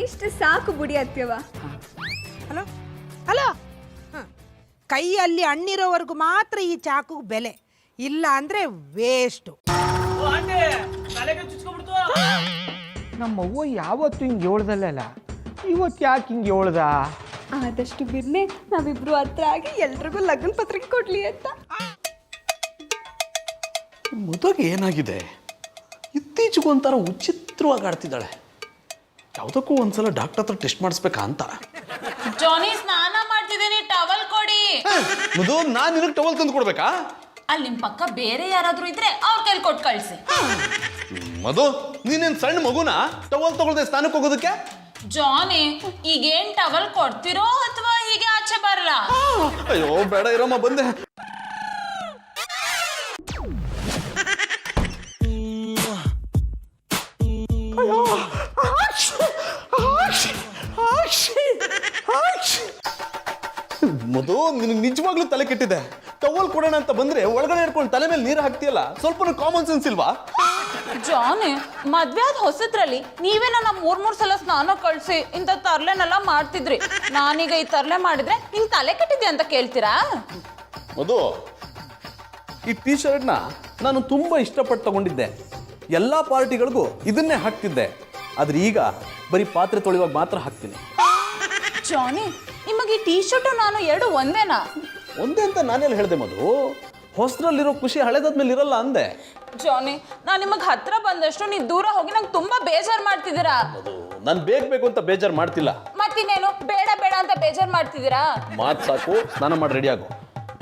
ಇಷ್ಟು ಸಾಕು ಬಿಡಿ ಅತ್ಯವ. ಹಲೋ ಹಲೋ ಕೈಯಲ್ಲಿ ಹಣ್ಣಿರೋವರೆಗೂ ಮಾತ್ರ ಈ ಚಾಕು ಬೆಲೆ, ಇಲ್ಲ ಅಂದ್ರೆ ವೇಸ್ಟು. ನಮ್ಮ ಅವ್ವ ಯಾವತ್ತು ಹಿಂಗೆ ಹೇಳ್ದಲ್ಲ, ಇವತ್ತು ಯಾಕೆ ಹಿಂಗೆ ಹೇಳ್ದ? ಆದಷ್ಟು ಬಿರ್ನೆ ನಾವಿಬ್ರು ಹತ್ರ ಆಗಿ ಎಲ್ರಿಗೂ ಲಗ್ನ ಪತ್ರಿಕೆ ಕೊಡ್ಲಿ ಅಂತ. ಮದುವೆಗೆ ಏನಾಗಿದೆ? ಇತ್ತೀಚೆಗೂ ಒಂಥರ ವಿಚಿತ್ರವಾಗಿ ಆಡ್ತಿದ್ದಾಳೆ. ಯಾವುದಕ್ಕೂ ಒಂದ್ಸಲ ಡಾಕ್ಟರ್ ಹತ್ರ ಟೆಸ್ಟ್ ಮಾಡಿಸ್ಬೇಕಾ ಅಂತ. ಜಾನಿ ಸ್ನಾನ ಮಾಡ್ತಿದ್ದೀನಿ, ಟವಲ್ ಕೊಡಿ. ಮಧು, ನಾನು ನಿನಗೆ ಟವಲ್ ತಂದು ಕೊಡ್ಬೇಕಾ? ಅಲ್ಲಿ ನಿಮ್ ಪಕ್ಕ ಬೇರೆ ಯಾರಾದ್ರೂ ಇದ್ರೆ ಅವ್ರ ಕೈಲಿ ಕೊಟ್ಟು ಕಳ್ಸಿ. ಮಧು, ನೀನೇನ್ ಸಣ್ಣ ಮಗುನ ಟವಲ್ ತಗೊಳ್ದೆ ಸ್ನಾನಕ್ಕೆ ಹೋಗೋದಕ್ಕೆ? ಜಾನಿ, ಈಗೇನ್ ಟವಲ್ ಕೊಡ್ತಿರೋ ಅಥವಾ ಹೀಗೆ ಆಚೆ ಬರಲ್ಲ? ಅಯ್ಯೋ ಬೇಡ ಇರಮ್ಮ, ಬಂದೆ. ಮಧು, ನಿನಗೆ ನಿಜವಾಗ್ಲೂ ತಲೆ ಕೆಟ್ಟಿದೆ. ಟವಲ್ ಕೊಡೋಣ ಅಂತ ಬಂದ್ರೆ ಒಳಗಡೆ ಇಟ್ಕೊಂಡು ತಲೆ ಮೇಲೆ ನೀರು ಹಾಕ್ತಿಯಲ್ಲ, ಸ್ವಲ್ಪ ಕಾಮನ್ ಸೆನ್ಸ್ ಇಲ್ವಾ? ಜಾನಿ, ಮದ್ವೆ ಆದ ಹೊಸದ್ರಲ್ಲಿ ನೀವೇ ನನ್ನ ಮೂರ್ ಸಲ ಸ್ನಾನ ಕಳ್ಸಿ ಇಂಥ ತರ್ಲೆನೆಲ್ಲ ಮಾಡ್ತಿದ್ರಿ. ನಾನೀಗ ಈ ತರ್ಲೆ ಮಾಡಿದ್ರೆ ನಿಂಗೆ ತಲೆ ಕೆಟ್ಟಿದೆ ಅಂತ ಕೇಳ್ತೀರಾ? ಮಧು, ಈ ಟೀ ಶರ್ಟ್ನ ನಾನು ತುಂಬಾ ಇಷ್ಟಪಟ್ಟು ತಗೊಂಡಿದ್ದೆ. ಎಲ್ಲಾ ಪಾರ್ಟಿಗಳಿಗೂ ಇದನ್ನೇ ಹಾಕ್ತಿದ್ದೆ. ಆದ್ರೆ ಈಗ ಬರೀ ಪಾತ್ರೆ ತೊಳೆಯುವಾಗ ಮಾತ್ರ ಹಾಕ್ತೀನಿ. ಜಾನಿ, ನಿಮಗೆ ಈ ಟೀ ಶರ್ಟು ನಾನು ಎರಡು ಒಂದೇನಾ? ಒಂದೇ ಅಂತ ನಾನೆಲ್ಲ ಹೇಳ್ದೆ ಮಧು. ಹೊಸದ್ರಲ್ಲಿರೋ ಖುಷಿ ಹಳೆದಾದ್ಮೇಲೆ ಇರಲ್ಲ ಅಂದೆ. ಜಾನಿ, ನಾನು ನಿಮಗೆ ಹತ್ರ ಬಂದಷ್ಟು ನೀವು ದೂರ ಹೋಗಿ ನಂಗೆ ತುಂಬಾ ಬೇಜಾರು ಮಾಡ್ತಿದ್ದೀರಾ. ಮಧು, ನಾನು ಬೇಕು ಅಂತ ಬೇಜಾರು ಮಾಡ್ತಿಲ್ಲ. ಮತ್ತಿನ್ನೇನು ಬೇಡ ಬೇಡ ಅಂತ ಬೇಜಾರು ಮಾಡ್ತಿದ್ದೀರಾ? ಮಾತು ಸಾಕು, ಸ್ನಾನ ಮಾಡಿ ರೆಡಿ ಆಗು.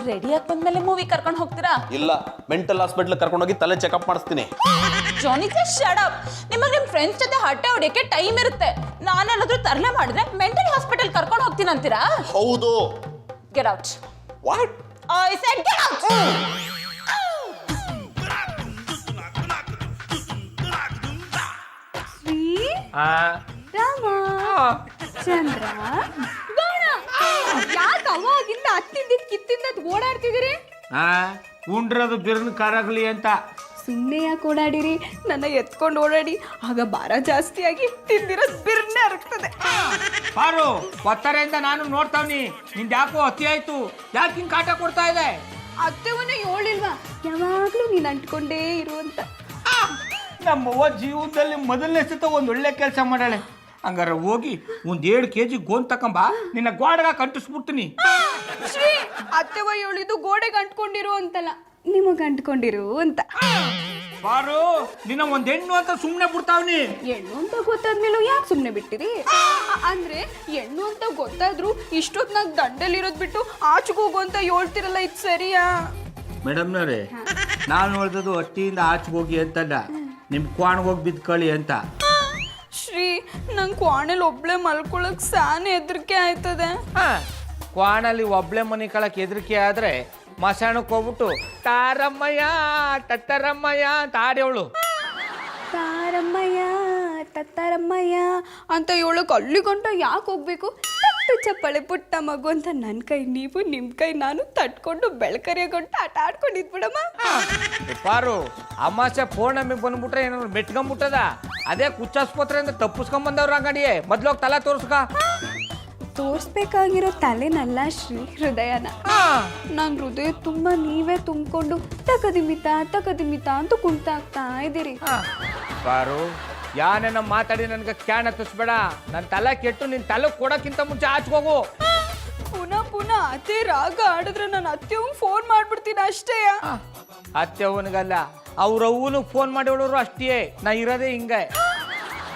ರೆಡಿ ಆಗಿ ಬಂದ್ಮೇಲೆ ಮೂವಿ ಕರ್ಕೊಂಡು ಹೋಗ್ತೀರಾ? ಇಲ್ಲ, ಮೆಂಟಲ್ ಹಾಸ್ಪಿಟಲ್ ಕರ್ಕೊಂಡೋಗಿ ತಲೆ ಚೆಕಪ್ ಮಾಡಿಸ್ತೀನಿ. ಜಾನಿ, ಶಟ್ ಅಪ್. ನಿಮಗೆ ನಿಮ್ಮ ಫ್ರೆಂಡ್ಸ್ ಜೊತೆ ಹಟ್ಟೆ ಹೊಡಿಯೋಕೆ ಟೈಮ್ ಇರುತ್ತೆ. ನಾನೇನಾದ್ರೂ ತರಲೆ ಮಾಡಿದ್ರೆ ಮೆಂಟಲ್ ಹಾಸ್ಪಿಟಲ್ ಕರ್ಕೊಂಡು ಹೋಗ್ತೀನಿ ಅಂತೀರಾ? ಹೌದು. Get out. What? I said get out. Shri Rama Chandra Gowda, ಯಾಕೆ ಅವಾಗಿಂದ ಹತ್ತಿಂದ ಕಿತ್ತಿಂದ ಓಡಾಡ್ತಿದ್ದೀರಿ? ಉಂಡ್ರದು ಬಿರ್ನ ಕಾರಾಗ್ಲಿ ಅಂತ. ಸುಮ್ಮನೆ ಯಾಕೆ ಓಡಾಡಿರಿ? ನನ್ನ ಎತ್ಕೊಂಡು ಓಡಾಡಿ, ಆಗ ಭಾರ ಜಾಸ್ತಿಯಾಗಿ ತಿಂದಿರೋದು ಬಿರ್ನೆ ಅರಗ್ತದೆ. ಬಾರು ಒತ್ತಾರೆಯಿಂದ ನಾನು ನೋಡ್ತಾವ್ನಿ. ನಿಂದ ಯಾಕೋ ಅತಿ ಆಯ್ತು, ಯಾಕೆ ಹಿಂಗೆ ಕಾಟ ಕೊಡ್ತಾ ಇದೆ? ಅತ್ತೆವನ್ನ ಹೇಳಿಲ್ವಾ ಯಾವಾಗ್ಲೂ ನೀನ್ ಅಂಟ್ಕೊಂಡೇ ಇರುವಂತ? ನಮ್ಮವ್ವ ಜೀವನದಲ್ಲಿ ಮೊದಲನೇ ಸತ ಒಂದು ಒಳ್ಳೆ ಕೆಲಸ ಮಾಡಾಳೆ. ಹಂಗಾರೆ ಹೋಗಿ ಒಂದ್ 7 kg ಗೋನ್ ತಕೊಂಬ, ನಿನ್ನ ಗೋಡೆಗ ಕಂಟಿಸ್ಬಿಡ್ತೀನಿ. ಶ್ರೀ, ಅತ್ತೆವ ಹೇಳಿದ್ದು ಗೋಡೆಗೆ ಅಂಟ್ಕೊಂಡಿರು ಅಂತಲ್ಲ, ನಿಮಗ್ ಅಂಟ್ಕೊಂಡಿರು ಅಂತ. ಬಾರು, ನಿನ್ನ ಒಂದ್ ಹೆಣ್ಣು ಅಂತ ಸುಮ್ಮನೆ ಬಿಡ್ತಾವ್ನಿ. ಹೆಣ್ಣು ಅಂತ ಗೊತ್ತಾದ್ಮೇಲೂ ಯಾಕೆ ಸುಮ್ಮನೆ ಬಿಟ್ಟಿರಿ? ಅಂದ್ರೆ ಹೆಣ್ಣು ಅಂತ ಗೊತ್ತಾದ್ರು ಇಷ್ಟೊತ್ನಾಗ ದಂಡಲ್ಲಿರೋದ್ ಬಿಟ್ಟು ಆಚೆಗೆ ಹೋಗು ಅಂತ ಹೇಳ್ತಿರಲ್ಲ, ಇದು ಸರಿಯಾ? ಮೇಡಮ್ನವ್ರೆ, ನಾನು ಹೇಳ್ದದು ಹಟ್ಟಿಯಿಂದ ಆಚೆಗೆ ಹೋಗಿ ಅಂತಲ್ಲ, ನಿಮ್ ಕ್ವಾಣ್ಗೆ ಹೋಗಿ ಬಿದ್ಕೊಳ್ಳಿ ಅಂತ. ಶ್ರೀ, ನಂಗೆ ಕ್ವಾಣಲ್ಲಿ ಒಬ್ಳೆ ಮಲ್ಕೊಳಕ್ ಸಾನೆ ಹೆದರಿಕೆ ಆಯ್ತದೆ. ಕ್ವಾಣಲ್ಲಿ ಒಬ್ಳೆ ಮನೆ ಕಳಕ್ ಹೆದರಿಕೆ ಆದ್ರೆ ಮಸಾಣಕ್ಕೆ ಹೋಗ್ಬಿಟ್ಟು ತಾರಮ್ಮಯ್ಯ ತತ್ತರಮ್ಮಯ್ಯ ಅಂತ ಆಡೇವಳು. ತಾರಮ್ಮಯ್ಯ ತತ್ತಾರಮ್ಮಯ್ಯ ಅಂತ ಹೇಳಕ್ ಅಲ್ಲಿ ಗಂಟ ಯಾಕೆ ಹೋಗ್ಬೇಕು? ತಟ್ಟು ಚಪ್ಪಳೆ ಪುಟ್ಟ ಮಗು ಅಂತ ನನ್ನ ಕೈ ನೀವು, ನಿಮ್ಮ ಕೈ ನಾನು ತಟ್ಕೊಂಡು ಬೆಳಕರಿಯ ಗಂಟ ಆಟ ಆಡ್ಕೊಂಡಿದ್ಬಿಡಮ್ಮ. ಪಾರು, ಅಮಾಸೆ ಪೌರ್ಣಮಿ ಬಂದ್ಬಿಟ್ರೆ ಏನಾದ್ರು ಮೆಟ್ಕೊಂಬಿಟ್ಟದ, ಅದೇ ಕುಚ್ಚಾಸ್ಪತ್ರೆಯಿಂದ ತಪ್ಪಿಸ್ಕೊಂಬಂದವ್ರ ಅಂಗಡಿಯೇ. ಮೊದ್ಲೋಗಿ ತಲೆ ತೋರ್ಸ್ಕ. ತೋರಿಸ್ಬೇಕಾಗಿರೋ ತಲೆನಲ್ಲ ಶ್ರೀ, ಹೃದಯನ. ನನ್ನ ಹೃದಯ ತುಂಬ ನೀವೇ ತುಂಬಿಕೊಂಡು ತಕದಿಮಿತ ಅಂತ ಕುಂತಾಗ್ತಾ ಇದ್ದೀರಿ. ಪಾರು, ಯಾನೇನ ಮಾತಾಡಿ ನನ್ಗೆ ಕ್ಯಾನ್ ಹತ್ತಿಸ್ಬೇಡ. ನನ್ನ ತಲೆ ಕೆಟ್ಟು ನಿನ್ ತಲೆ ಕೊಡಕ್ಕಿಂತ ಮುಂಚೆ ಆಚೆಗೋಗು. ಪುನಃ ಅದೇ ರಾಗ ಆಡಿದ್ರೆ ನಾನು ಅತ್ತೆವಂಗ್ ಫೋನ್ ಮಾಡ್ಬಿಡ್ತೀನಿ ಅಷ್ಟೇ. ಅತ್ತೆವನಿಗಲ್ಲ, ಅವ್ರವ್ವನು ಫೋನ್ ಮಾಡಿ ಹೇಳೋರು ಅಷ್ಟೇ. ನಾ ಇರೋದೇ ಹಿಂಗೆ.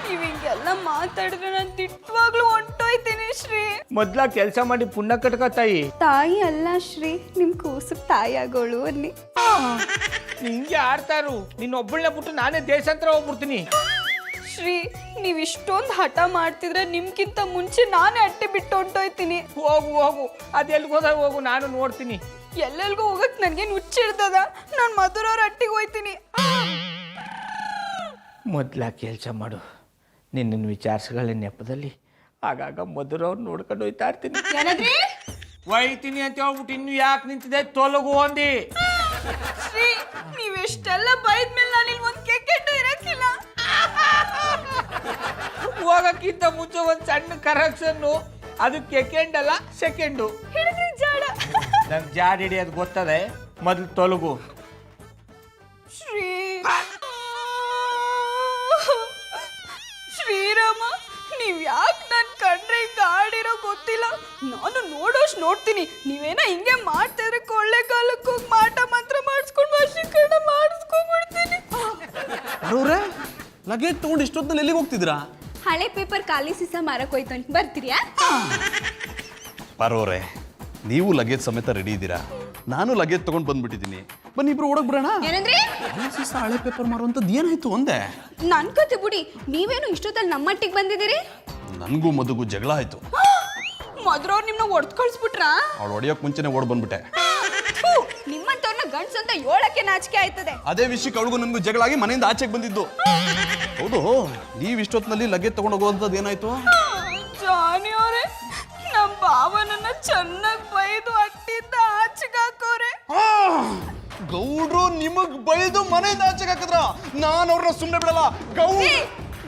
ನೀವ್ ಹಿಂಗೆಲ್ಲ ಮಾತಾಡಿದ್ರೆ ನಾನು ತಿಟ್ಟವಾಗ್ಲೂ ಹೊಂಟೋಯ್ತೀನಿ ಶ್ರೀ. ಮೊದ್ಲ ಕೆಲಸ ಮಾಡಿ ಪುಣ್ಯ ಕಟ್ಕ ತಾಯಿ. ತಾಯಿ ಅಲ್ಲ ಶ್ರೀ, ನಿಮ್ ಕೂಸು ತಾಯಿ ಆಗೋಳು ಅನ್ನಿ. ಹಿಂಗೆ ಆಡ್ತಾರು. ನಿನ್ನೊಬ್ಬಳನ್ನ ಬಿಟ್ಟು ನಾನೇ ದೇಶಾಂತರ ಹೋಗ್ಬಿಡ್ತೀನಿ. ಶ್ರೀ, ನೀವ್ ಇಷ್ಟೊಂದು ಹಠ ಮಾಡ್ತಿದ್ರೆ ನಿಮ್ಗಿಂತ ಮುಂಚೆ ನಾನೇ ಅಟ್ಟೆ ಬಿಟ್ಟು ಹೊಂಟೋಯ್ತೀನಿ. ಹೋಗು, ಅದೆಲ್ಗೆ ಹೋದಾಗ ಹೋಗು, ನಾನು ನೋಡ್ತೀನಿ. ಎಲ್ಲೆಲ್ಗೂ ಹೋಗಕ್ ನನ್ಗೇನು ಹುಚ್ಚಿಡ್ತದ? ನಾನು ಮಧುರವ್ರ ಅಟ್ಟಿಗೆ ಹೋಯ್ತೀನಿ. ಮೊದ್ಲ ಕೆಲಸ ಮಾಡು. ನಿನ್ನ ವಿಚಾರಿಸಗಳ ನೆಪದಲ್ಲಿ ಆಗಾಗ ಮಧುರವ್ರು ನೋಡ್ಕೊಂಡು ಹೋಯ್ತಾ ಇರ್ತೀನಿ. ಒಯ್ತೀನಿ ಅಂತ ಹೇಳ್ಬಿಟ್ಟು ಇನ್ನು ಯಾಕೆ ನಿಂತಿದೆ? ತೊಲಗು ಅಂದಿ. ಶ್ರೀ, ನೀವೆಷ್ಟೆಲ್ಲ ಬೈದ್ಮೇಲೆ ನಾನು ಇಲ್ಲಿ ಒಂದು ಕೆಟ್ಟು ಇರಕ್ಕಿಲ್ಲ. ಹೋಗಕ್ಕಿಂತ ಮುಂಚೆ ಒಂದು ಸಣ್ಣ ಕರೆಕ್ಷನ್ನು ಅದಕ್ಕೆ ಸೆಕೆಂಡ್ ಅಲ್ಲ ಸೆಕೆಂಡು. ಹಿಡಿದ್ರಿ ಜಾಡ. ನಂಗೆ ಜಾಡ್ ಹಿಡಿಯೋದು ಗೊತ್ತದೆ, ಮೊದಲು ತೊಲಗು. ಶ್ರೀರಾಮ, ನೀವ್ ಯಾಕೆ ನನ್ ಕಂಡ್ರೆ ಗಾಡಿರೋ ಗೊತ್ತಿಲ್ಲ. ನಾನು ನೋಡೋಷ್ಟು ನೋಡ್ತೀನಿ, ನೀವೇನ ಹಿಂಗೆ ಮಾಡ್ತಿದ್ರೆ ಕೊಳ್ಳೆ ಕಾಲಕ್ಕೆ ಹೋಗಿ ಮಾಟ ಮಂತ್ರ ಮಾಡಿಸ್ಕೊಂಡು ವಶೀಕರಣ ಮಾಡಿಸ್ಕೊಂಡ್ಬಿಡ್ತೀನಿ. ಅವ್ರೆ ಲಗೇಜ್ ತಗೊಂಡು ಇಷ್ಟೊತ್ತಲ್ಲಿ ಎಲ್ಲಿಗೆ ಹೋಗ್ತಿದ್ದೀರಾ? ಹಳೆ ಪೇಪರ್ ಖಾಲಿ ಸೀಸ ಮಾರಕ್ ಹೋಯ್ತಾನೆ, ಬರ್ತೀರಿಯಾ? ಪಾರೋರೆ, ನೀವು ಲಗೇಜ್ ಸಮೇತ ರೆಡಿ ಇದ್ದೀರಾ, ನಾನು ಲಗೇಜ್ ತಗೊಂಡು ಬಂದ್ಬಿಟ್ಟಿದ್ದೀನಿ. ಬನ್ನಿ ಇಬ್ರು ಓಡಕ್ ಬಿಡೋಣ. ಏನಂದ್ರಿ? ಹಳೆ ಪೇಪರ್ ಮಾರುವಂಥದ್ದು ಏನಾಯ್ತು ಒಂದೇ? ನನ್ ಕತೆ ಬಿಡಿ, ನೀವೇನು ಇಷ್ಟೊತ್ತಲ್ಲಿ ನಮ್ಮ ಮಟ್ಟಿಗೆ ಬಂದಿದ್ದೀರಿ? ನನಗೂ ಮದುಗೂ ಜಗಳ ಆಯ್ತು. ಮದ್ರವ್ರು ನಿಮ್ನ ಒಡ್ದ್ ಕಳ್ಸ್ಬಿಟ್ರಾ? ಅವಳು ಹೊಡಿಯೋಕ್ ಮುಂಚೆನೆ ಓಡ್ ಬಂದ್ಬಿಟ್ಟೆ. ನಿಮ್ಮಂತವ್ರನ್ನ ಗಂಡ್ಸು ಅಂತ ಹೇಳಕ್ಕೆ ನಾಚಿಕೆ ಆಯ್ತದೆ. ಅದೇ ವಿಷಯಕ್ಕೆ ಅವಳಿಗೂ ನಮಗೂ ಜಗಳ ಆಗಿ ಮನೆಯಿಂದ ಆಚೆಗೆ ಬಂದಿದ್ದು. ಹೌದು, ನೀವು ಇಷ್ಟೊತ್ತಿನಲ್ಲಿ ಲಗೇಜ್ ತಗೊಂಡು ಹೋಗುವಂಥದ್ದು ಏನಾಯ್ತು? ಜಾನಿ ಅವರೇ, ನಮ್ಮ ಭಾವನನ್ನ ಚೆನ್ನಾಗಿ ಬೈದು ಅಟ್ಟಿಂದ ಆಚೆಗೆ ಹಾಕೋರೆ. ಗೌಡ್ರು ನಿಮಗ್ ಬೈದು ಮನೆಯಿಂದ ಆಚೆಗೆ ಹಾಕಿದ್ರ? ನಾನು ಅವ್ರನ್ನ ಸುಮ್ಮನೆ ಬಿಡಲ್ಲ.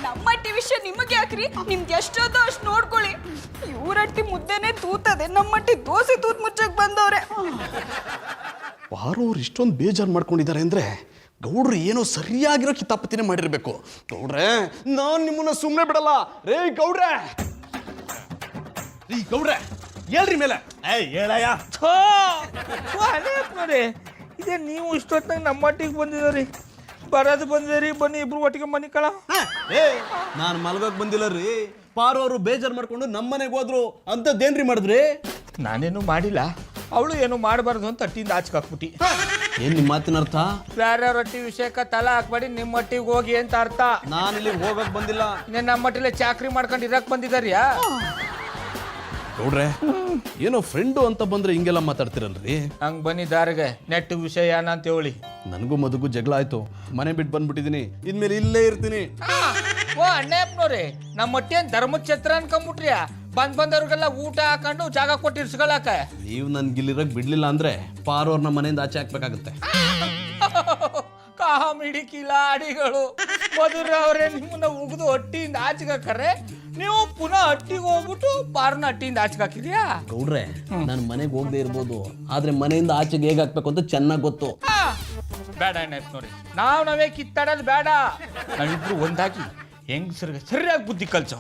ನಮ್ಮಟ್ಟಿ ವಿಷಯ ನಿಮಗೆ ಯಾಕ್ರಿ? ನಿಮ್ಗೆ ಎಷ್ಟೋದೋ ಅಷ್ಟು ನೋಡ್ಕೊಳ್ಳಿ. ಇವ್ರಟ್ಟಿ ಮುದ್ದೆನೆ ತೂತದೆ, ನಮ್ಮಟ್ಟಿ ದೋಸೆ ತೂತ್ ಮುಚ್ಚಕ್ ಬಂದವ್ರೆ. ಪಾರೋರು ಇಷ್ಟೊಂದು ಬೇಜಾರು ಮಾಡ್ಕೊಂಡಿದ್ದಾರೆ ಅಂದ್ರೆ ಗೌಡ್ರು ಏನೋ ಸರಿಯಾಗಿರೋ ಕಿತಾಪತಿನೇ ಮಾಡಿರ್ಬೇಕು. ಗೌಡ್ರೆ, ನಾನ್ ನಿಮ್ಮನ್ನ ಸುಮ್ಮನೆ ಬಿಡಲ್ಲ. ರೇ ಗೌಡ್ರೆ, ರೀ ಗೌಡ್ರೆ, ಹೇಳ್ರಿ ಮೇಲೆ. ಹೇಳಯ್ಯ. ಅಪ್ಪನವ್ರೆ, ಇದೇ ನೀವು ಇಷ್ಟೊತ್ತಾಗ ನಮ್ಮ ಮಟ್ಟಿಗೆ ಬಂದಿದ್ದೀರಿ, ಬರೋದು ಬಂದಿದ್ದೀರಿ. ಬನ್ನಿ ಇಬ್ರು ಒಟ್ಟಿಗೆ ಮನೆ ಕಳ. ನಾನು ಮಲ್ಗೋಕ್ ಬಂದಿಲ್ಲ ರೀ. ಪಾರು ಅವರು ಬೇಜಾರು ಮಾಡ್ಕೊಂಡು ನಮ್ಮನೆಗೆ ಹೋದ್ರು. ಅಂತದ್ದೇನ್ರಿ ಮಾಡಿದ್ರಿ? ನಾನೇನು ಮಾಡಿಲ್ಲ, ಅವಳು ಏನು ಮಾಡಬಾರ್ದು ಅಂತ ಅಟ್ಟಿಂದ ಆಚೆಗೆ ಹಾಕ್ಬಿಟ್ಟು. ಏನ್ ನಿಮ್ಮ ಮಾತಿನ ಅರ್ಥ? ಬೇರೆ ರೊಟ್ಟಿ ವಿಷಯಕ್ಕೆ ತಲೆ ಹಾಕ್ಬೇಡಿ, ನಿಮ್ಮ ಮಟ್ಟಿಗೆ ಹೋಗಿ ಅಂತ ಅರ್ಥ. ನಾನು ಇಲ್ಲಿ ಹೋಗಕ್ ಬಂದಿಲ್ಲ. ಇನ್ನೇ ನಮ್ಮ ಮಟ್ಟಿಲೆ ಚಾಕ್ರಿ ಮಾಡ್ಕೊಂಡು ಇರಕ್ ಬಂದಿದ್ದಾರಿಯಾ? ಗೌಡ್ರೆ, ಏನೋ ಫ್ರೆಂಡು ಅಂತ ಬಂದ್ರೆ ಹಿಂಗೆಲ್ಲ ಮಾತಾಡ್ತಿರಲ್ರಿ. ಹಂಗ್ ಬನ್ನಿದಾರಿಗೆ ನೆಟ್ ವಿಷಯ ಏನಂತ ಹೇಳಿ. ನನಗೂ ಮದುಗೂ ಜಗಳ ಆಯ್ತು, ಮನೆ ಬಿಟ್ಟು ಬಂದ್ಬಿಟ್ಟಿದೀನಿ. ಇನ್ಮೇಲೆ ಇಲ್ಲೇ ಇರ್ತೀನಿ. ಓ ಅಣ್ಣಪ್ಪನವ್ರಿ, ನಮ್ಮ ಮಟ್ಟಿ ಏನ್ ಧರ್ಮಛತ್ರ ಅನ್ಕೊಂಬಿಟ್ರಿಯ? ಬಂದವ್ರಿಗೆಲ್ಲ ಊಟ ಹಾಕೊಂಡು ಜಾಗ ಕೊಟ್ಟು ಇರ್ಸ್ಕೊಳಕ. ನೀವು ನನ್ಗಿಲ್ಲಿರಕ್ ಬಿಡ್ಲಿಲ್ಲ ಅಂದ್ರೆ ಪಾರು ಅವ್ರನ್ನ ಮನೆಯಿಂದ ಆಚೆ ಹಾಕ್ಬೇಕಾಗುತ್ತೆ. ಕಾಮಿಡಿ ಕಿಲಾಡಿಗಳು. ಮಧುರ ಅವರೇ, ನಿಮ್ಮನ್ನ ಉಗಿದು ಹಟ್ಟಿಯಿಂದ ಆಚೆಗೆ ಹಾಕರೆ, ನೀವು ಪುನಃ ಹಟ್ಟಿಗೆ ಹೋಗ್ಬಿಟ್ಟು ಪಾರ್ನ ಹಟ್ಟಿಯಿಂದ ಆಚೆಗೆ ಹಾಕಿದ್ಯಾ? ಗೌಡ್ರೆ, ನಾನು ಮನೆಗೆ ಹೋಗದೆ ಇರ್ಬೋದು, ಆದ್ರೆ ಮನೆಯಿಂದ ಆಚೆಗೆ ಹೇಗೆ ಹಾಕ್ಬೇಕು ಅಂತ ಚೆನ್ನಾಗಿ ಗೊತ್ತು. ಬೇಡ ಅಣ್ಣಪ್ಪನವ್ರಿ, ನಾವೇ ಕಿತ್ತಾಡೋದು ಬೇಡ. ನಾವಿಬ್ರು ಒಂದಾಗಿ ಹೆಂಗಸರಿಗೆ ಸರಿಯಾಗಿ ಬುದ್ಧಿ ಕಲ್ಸೋ.